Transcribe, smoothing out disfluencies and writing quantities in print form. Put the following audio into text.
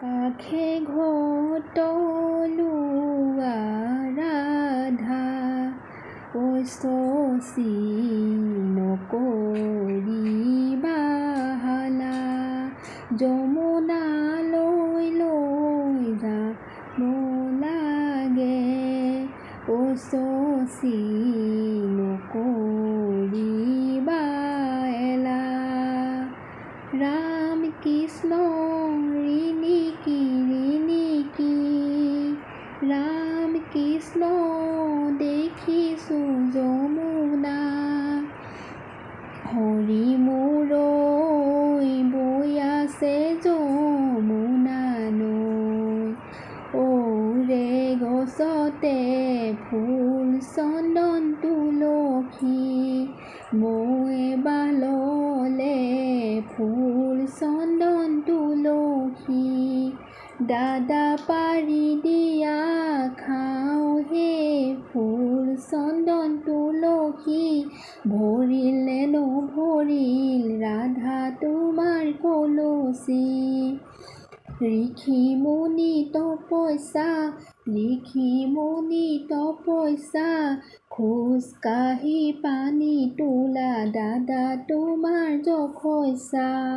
কাষে ঘটলুৱা ৰাধা শশী নকৰিবা হালা যমুনালৈ যাব লাগে শশী নকৰিবা এলা ৰাম কৃষ্ণ ৰিণিকি ৰাম কৃষ্ণ দেখিছোঁ যমুনা হৰি মূৰৈ বৈ আছে যমুনা নৈ ঔৰে গছতে ফুল চন্দন তুলসী মই এবাৰ ল'লে ফুল চন্দন তুলসী দাদা পাৰি দিয়া খাওঁ হে ফুল চন্দন তুলসী ভৰিল নে নভৰিল ৰাধা তোমাৰ কলচী ঋষি মুনি তপস্যা খোজ কাঢ়ি পানী তোলা দাদা তোমাৰ যশস্যা।